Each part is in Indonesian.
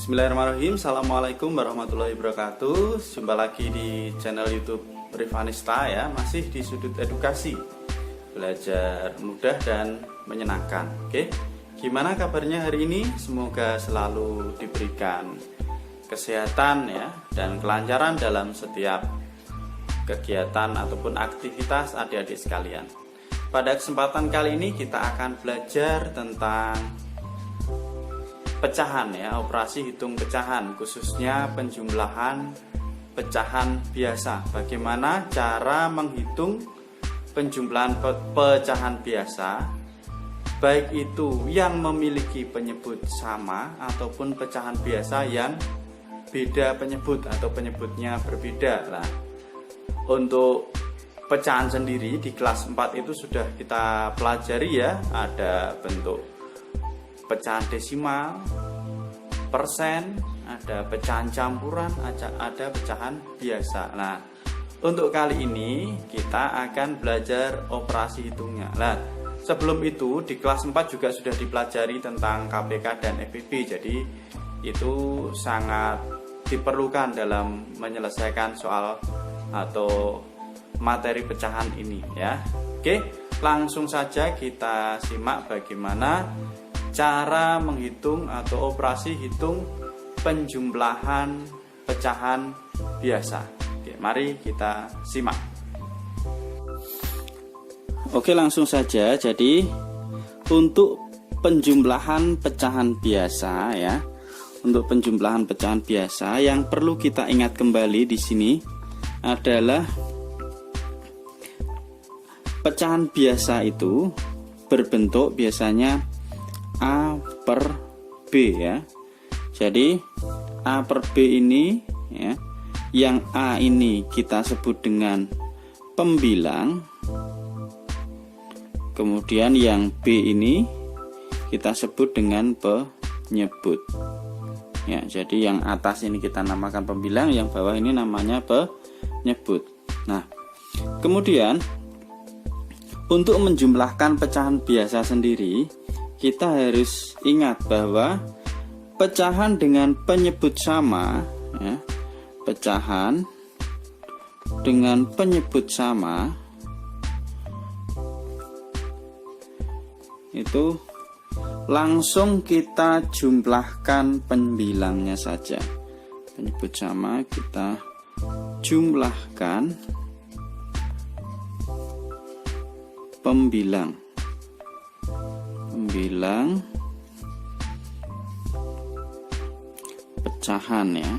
Bismillahirrahmanirrahim. Assalamualaikum warahmatullahi wabarakatuh. Jumpa lagi di channel YouTube Rivanista ya. Masih di sudut edukasi, belajar mudah dan menyenangkan. Oke, gimana kabarnya hari ini? Semoga selalu diberikan kesehatan ya dan kelancaran dalam setiap kegiatan ataupun aktivitas adik-adik sekalian. Pada kesempatan kali ini kita akan belajar tentang pecahan ya, operasi hitung pecahan, khususnya penjumlahan pecahan biasa. Bagaimana cara menghitung penjumlahan pecahan biasa, baik itu yang memiliki penyebut sama ataupun pecahan biasa yang beda penyebut atau penyebutnya berbeda. Nah, untuk pecahan sendiri di kelas 4 itu sudah kita pelajari ya, ada bentuk pecahan desimal, persen, ada pecahan campuran, ada pecahan biasa. Nah, untuk kali ini kita akan belajar operasi hitungnya. Nah, sebelum itu di kelas 4 juga sudah dipelajari tentang KPK dan FPB. Jadi itu sangat diperlukan dalam menyelesaikan soal atau materi pecahan ini ya. Oke, langsung saja kita simak bagaimana cara menghitung atau operasi hitung penjumlahan pecahan biasa. Oke, mari kita simak. Oke, langsung saja. Jadi untuk penjumlahan pecahan biasa ya, untuk penjumlahan pecahan biasa yang perlu kita ingat kembali di sini adalah pecahan biasa itu berbentuk biasanya A per B ya. Jadi A per B ini ya, yang A ini kita sebut dengan pembilang, kemudian yang B ini kita sebut dengan penyebut ya. Jadi yang atas ini kita namakan pembilang, yang bawah ini namanya penyebut. Nah, kemudian untuk menjumlahkan pecahan biasa sendiri, kita harus ingat bahwa pecahan dengan penyebut sama ya, pecahan dengan penyebut sama itu langsung kita jumlahkan pembilangnya saja. Penyebut sama kita jumlahkan pembilang pecahan ya.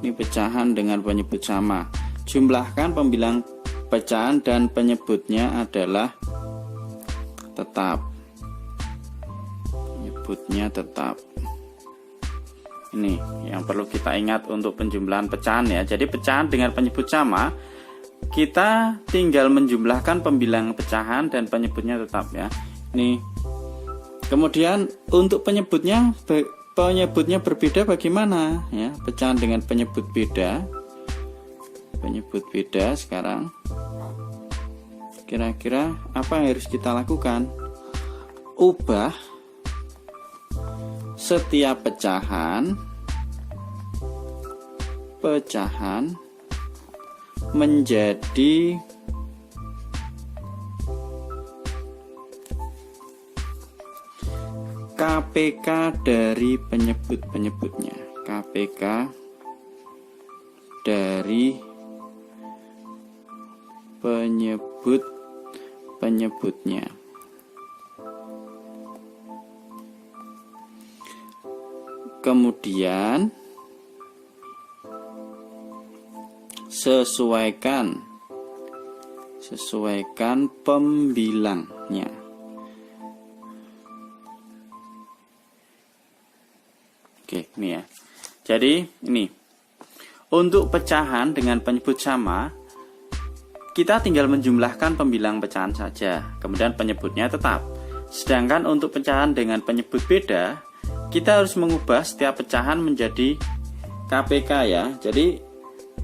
Ini pecahan dengan penyebut sama. Jumlahkan pembilang pecahan dan penyebutnya adalah tetap. Penyebutnya tetap. Ini yang perlu kita ingat untuk penjumlahan pecahan ya. Jadi pecahan dengan penyebut sama, kita tinggal menjumlahkan pembilang pecahan dan penyebutnya tetap ya. Nih. Kemudian untuk penyebutnya berbeda bagaimana ya? Pecahan dengan penyebut beda. Penyebut beda sekarang. Kira-kira apa yang harus kita lakukan? Ubah setiap pecahan menjadi KPK dari penyebut-penyebutnya. KPK dari penyebut-penyebutnya. Kemudian sesuaikan pembilangnya. Oke, ini ya. Jadi ini untuk pecahan dengan penyebut sama, kita tinggal menjumlahkan pembilang pecahan saja, kemudian penyebutnya tetap. Sedangkan untuk pecahan dengan penyebut beda, kita harus mengubah setiap pecahan menjadi KPK ya. Jadi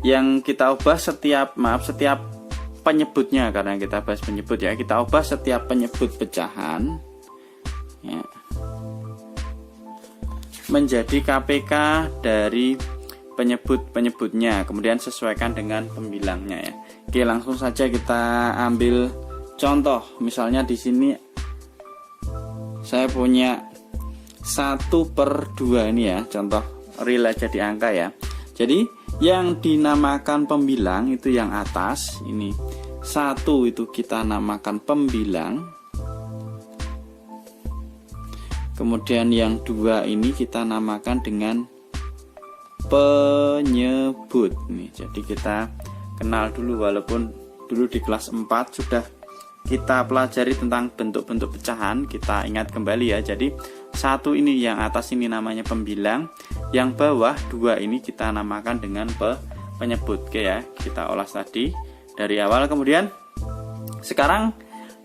yang kita ubah setiap penyebutnya, karena kita bahas penyebut ya, kita ubah setiap penyebut pecahan ya, menjadi KPK dari penyebut-penyebutnya, kemudian sesuaikan dengan pembilangnya ya. Oke, langsung saja kita ambil contoh. Misalnya di sini saya punya 1/2 ini ya, contoh real aja di angka ya. Jadi yang dinamakan pembilang itu yang atas ini. 1 itu kita namakan pembilang. Kemudian yang 2 ini kita namakan dengan penyebut nih. Jadi kita kenal dulu, walaupun dulu di kelas 4 sudah kita pelajari tentang bentuk-bentuk pecahan, kita ingat kembali ya. Jadi 1 ini yang atas ini namanya pembilang, yang bawah 2 ini kita namakan dengan penyebut. Oke ya, kita ulas tadi dari awal. Kemudian sekarang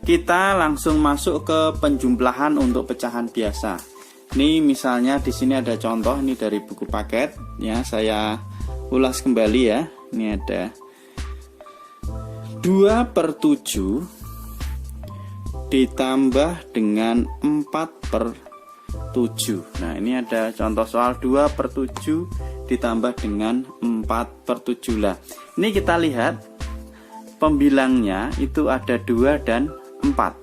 kita langsung masuk ke penjumlahan untuk pecahan biasa. Ini misalnya di sini ada contoh ini dari buku paket ya, saya ulas kembali ya. Ini ada 2/7 ditambah dengan 4/7. Nah, ini ada contoh soal 2/7 ditambah dengan 4/7 lah. Ini kita lihat pembilangnya itu ada 2 dan 4.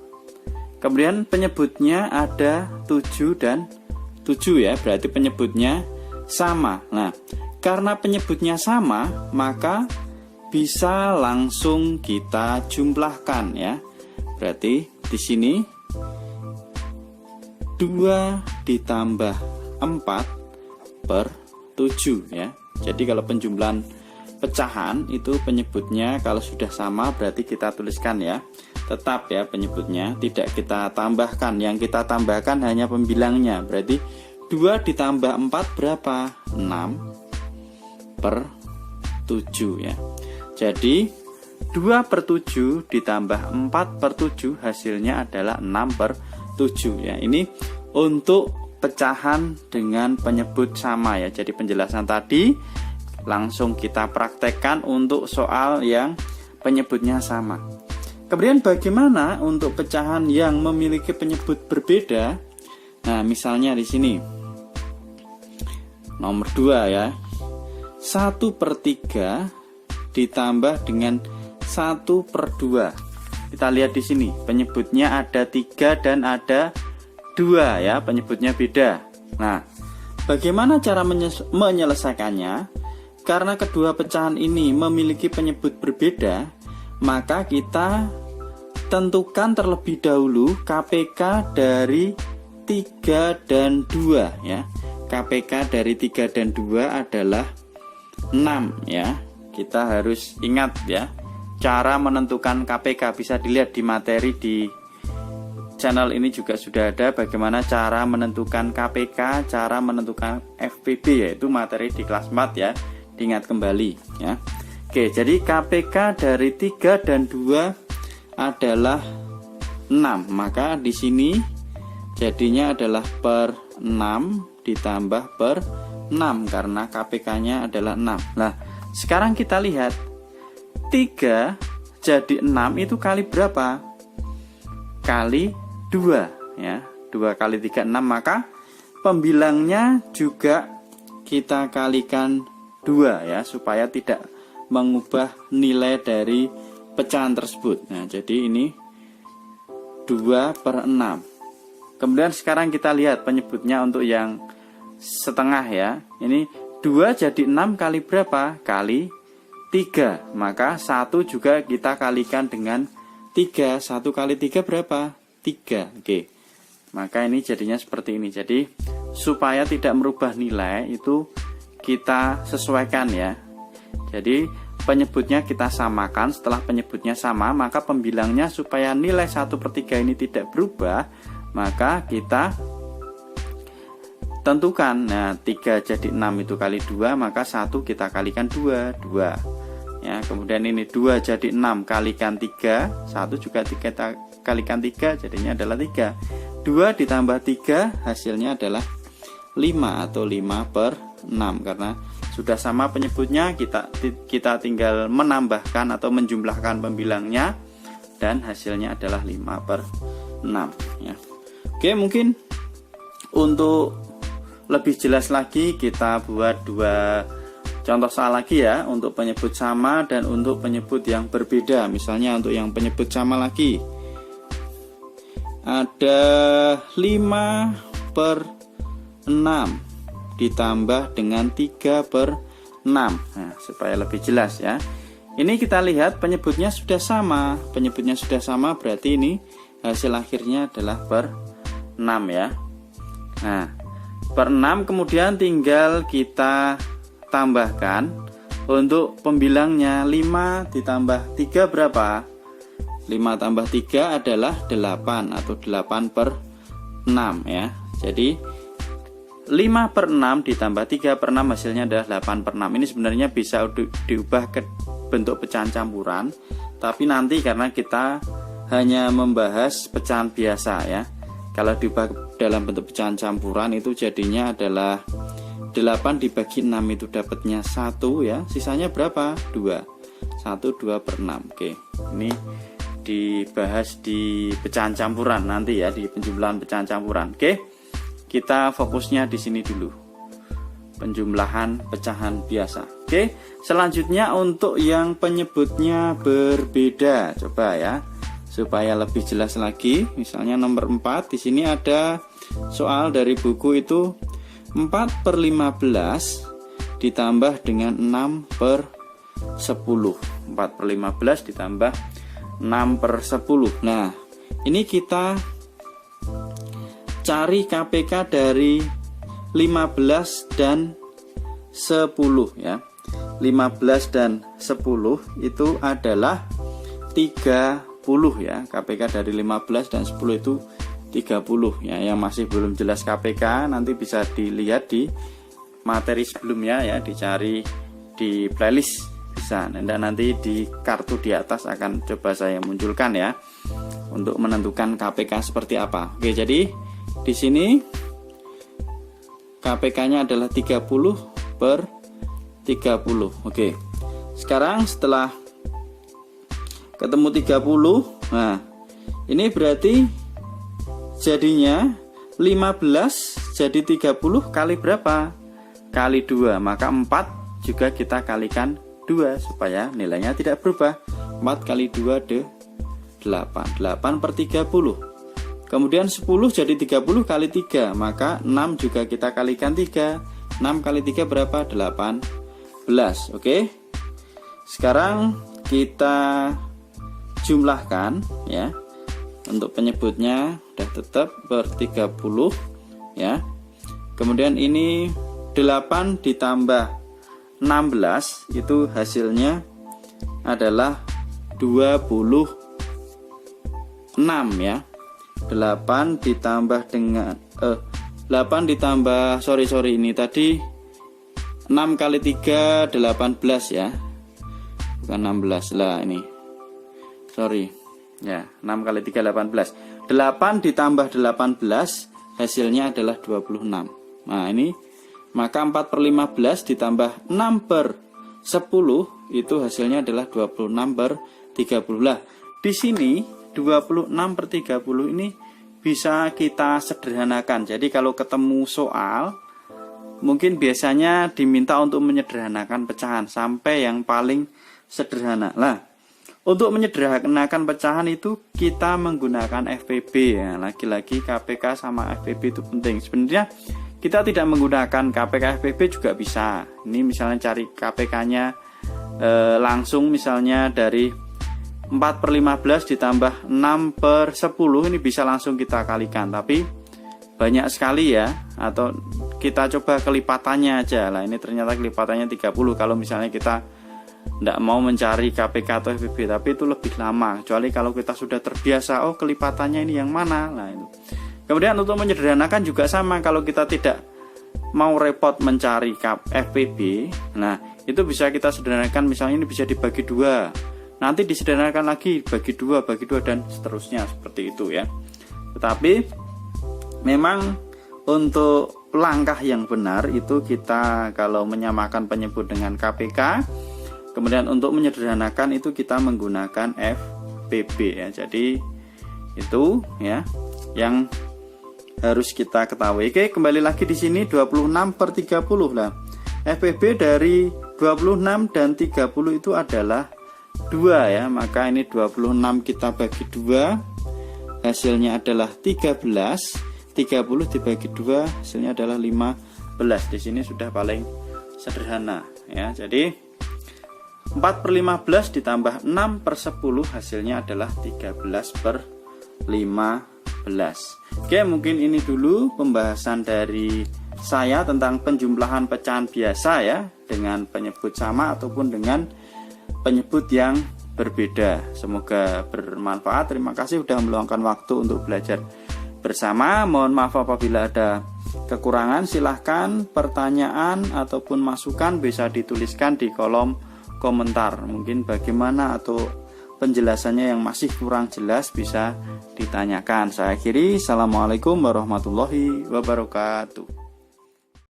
Kemudian penyebutnya ada 7 dan 7 ya, berarti penyebutnya sama. Nah, karena penyebutnya sama, maka bisa langsung kita jumlahkan ya. Berarti di sini 2 ditambah 4/7 ya. Jadi kalau penjumlahan pecahan itu penyebutnya kalau sudah sama berarti kita tuliskan ya. Tetap ya penyebutnya, tidak kita tambahkan. Yang kita tambahkan hanya pembilangnya. Berarti 2 ditambah 4 berapa? 6/7 ya. Jadi 2/7 ditambah 4/7 hasilnya adalah 6/7 ya. Ini untuk pecahan dengan penyebut sama ya. Jadi penjelasan tadi langsung kita praktekkan untuk soal yang penyebutnya sama. Kemudian bagaimana untuk pecahan yang memiliki penyebut berbeda? Nah, misalnya di sini nomor 2 ya. 1/3 ditambah dengan 1/2. Kita lihat di sini, penyebutnya ada 3 dan ada 2 ya, penyebutnya beda. Nah, bagaimana cara menyelesaikannya? Karena kedua pecahan ini memiliki penyebut berbeda, maka kita tentukan terlebih dahulu KPK dari 3 dan 2 ya. KPK dari 3 dan 2 adalah 6 ya. Kita harus ingat ya, cara menentukan KPK bisa dilihat di materi di channel ini juga sudah ada bagaimana cara menentukan KPK, cara menentukan FPB, yaitu materi di kelas 4 ya. Diingat kembali ya. Oke, jadi KPK dari 3 dan 2 adalah 6. Maka di sini jadinya adalah per 6 ditambah per 6 karena KPK-nya adalah 6. Nah, sekarang kita lihat 3 jadi 6 itu kali berapa? Kali 2 ya. 2 kali 3 6, maka pembilangnya juga kita kalikan 2 ya, supaya tidak mengubah nilai dari pecahan tersebut. Nah, jadi ini 2/6. Kemudian sekarang kita lihat penyebutnya untuk yang setengah ya. Ini 2 jadi 6 kali berapa? Kali 3. Maka 1 juga kita kalikan dengan 3. 1 kali 3 berapa? 3. Oke. Maka ini jadinya seperti ini. Jadi supaya tidak merubah nilai itu kita sesuaikan ya. Jadi penyebutnya kita samakan. Setelah penyebutnya sama, maka pembilangnya supaya nilai 1/3 ini tidak berubah, maka kita tentukan. Nah, 3 jadi 6 itu kali 2, maka 1 kita kalikan 2 ya. Kemudian ini 2 jadi 6 kalikan 3, 1 juga kita kalikan 3, jadinya adalah 3. 2 ditambah 3 hasilnya adalah 5 atau 5/6. Karena sudah sama penyebutnya, kita tinggal menambahkan atau menjumlahkan pembilangnya dan hasilnya adalah 5/6 ya. Oke, mungkin untuk lebih jelas lagi kita buat dua contoh soal lagi ya, untuk penyebut sama dan untuk penyebut yang berbeda. Misalnya untuk yang penyebut sama lagi, ada 5/6 ditambah dengan 3/6. Nah, supaya lebih jelas ya. Ini kita lihat penyebutnya sudah sama. Penyebutnya sudah sama berarti ini hasil akhirnya adalah per 6 ya. Nah, per 6 kemudian tinggal kita tambahkan untuk pembilangnya. 5 ditambah 3 berapa? 5 tambah 3 adalah 8 atau 8/6 ya. Jadi 5/6 ditambah 3/6 hasilnya adalah 8/6. Ini sebenarnya bisa diubah ke bentuk pecahan campuran, tapi nanti karena kita hanya membahas pecahan biasa ya. Kalau diubah dalam bentuk pecahan campuran itu jadinya adalah 8 dibagi 6 itu dapatnya 1 ya. Sisanya berapa? 2. 1 2/6. Oke. Ini dibahas di pecahan campuran nanti ya, di penjumlahan pecahan campuran. Oke. Kita fokusnya di sini dulu. Penjumlahan pecahan biasa. Oke. Selanjutnya untuk yang penyebutnya berbeda. Coba ya. Supaya lebih jelas lagi, misalnya nomor 4 di sini ada soal dari buku itu 4/15 ditambah dengan 6/10. 4/15 ditambah 6/10. Nah, ini kita cari KPK dari 15 dan 10 ya. 15 dan 10 itu adalah 30 ya. KPK dari 15 dan 10 itu 30 ya. Yang masih belum jelas KPK nanti bisa dilihat di materi sebelumnya ya, dicari di playlist bisa. Dan nanti di kartu di atas akan coba saya munculkan ya untuk menentukan KPK seperti apa. Oke, jadi di sini KPK-nya adalah 30/30. Oke. Sekarang setelah ketemu 30, nah ini berarti jadinya 15 jadi 30 kali berapa? Kali 2, maka 4 juga kita kalikan 2 supaya nilainya tidak berubah. 4 kali 2 8, 8/30. Kemudian 10 jadi 30 kali 3, maka 6 juga kita kalikan 3. 6 kali 3 berapa? 18. Oke. Sekarang kita jumlahkan ya. Untuk penyebutnya udah tetap ber-30 ya. Kemudian ini 8 ditambah 16 itu hasilnya adalah 26 ya. 8 ditambah dengan 8 ditambah ini tadi 6 kali 3 18 ya. Bukan 16 lah ini. Ya, 6 kali 3 18. 8 ditambah 18 hasilnya adalah 26. Nah, ini maka 4/15 ditambah 6/10 itu hasilnya adalah 26/30. Lah, di sini 26/30 ini bisa kita sederhanakan. Jadi kalau ketemu soal mungkin biasanya diminta untuk menyederhanakan pecahan sampai yang paling sederhana. Lah, untuk menyederhanakan pecahan itu kita menggunakan FPB ya. Lagi-lagi KPK sama FPB itu penting. Sebenarnya kita tidak menggunakan KPK FPB juga bisa. Ini misalnya cari KPK-nya langsung misalnya dari 4/15 ditambah 6/10 ini bisa langsung kita kalikan, tapi banyak sekali ya, atau kita coba kelipatannya aja. Lah ini ternyata kelipatannya 30 kalau misalnya kita tidak mau mencari KPK atau FPB, tapi itu lebih lama kecuali kalau kita sudah terbiasa, oh kelipatannya ini yang mana. Nah itu. Kemudian untuk menyederhanakan juga sama, kalau kita tidak mau repot mencari FPB, nah itu bisa kita sederhanakan, misalnya ini bisa dibagi 2. Nanti disederhanakan lagi bagi 2 dan seterusnya seperti itu ya. Tetapi memang untuk langkah yang benar itu kita kalau menyamakan penyebut dengan KPK, kemudian untuk menyederhanakan itu kita menggunakan FPB ya. Jadi itu ya yang harus kita ketahui. Oke, kembali lagi di sini 26/30 lah. FPB dari 26 dan 30 itu adalah 2 ya. Maka ini 26 kita bagi 2, hasilnya adalah 13. 30 dibagi 2, hasilnya adalah 15. Di sini sudah paling sederhana ya. Jadi 4/15 ditambah 6/10 hasilnya adalah 13/15. Oke, mungkin ini dulu pembahasan dari saya tentang penjumlahan pecahan biasa ya, dengan penyebut sama ataupun dengan penyebut yang berbeda. Semoga bermanfaat. Terima kasih sudah meluangkan waktu untuk belajar bersama. Mohon maaf apabila ada kekurangan. Silahkan pertanyaan ataupun masukan bisa dituliskan di kolom komentar. Mungkin bagaimana atau penjelasannya yang masih kurang jelas bisa ditanyakan. Saya akhiri. Assalamualaikum warahmatullahi wabarakatuh.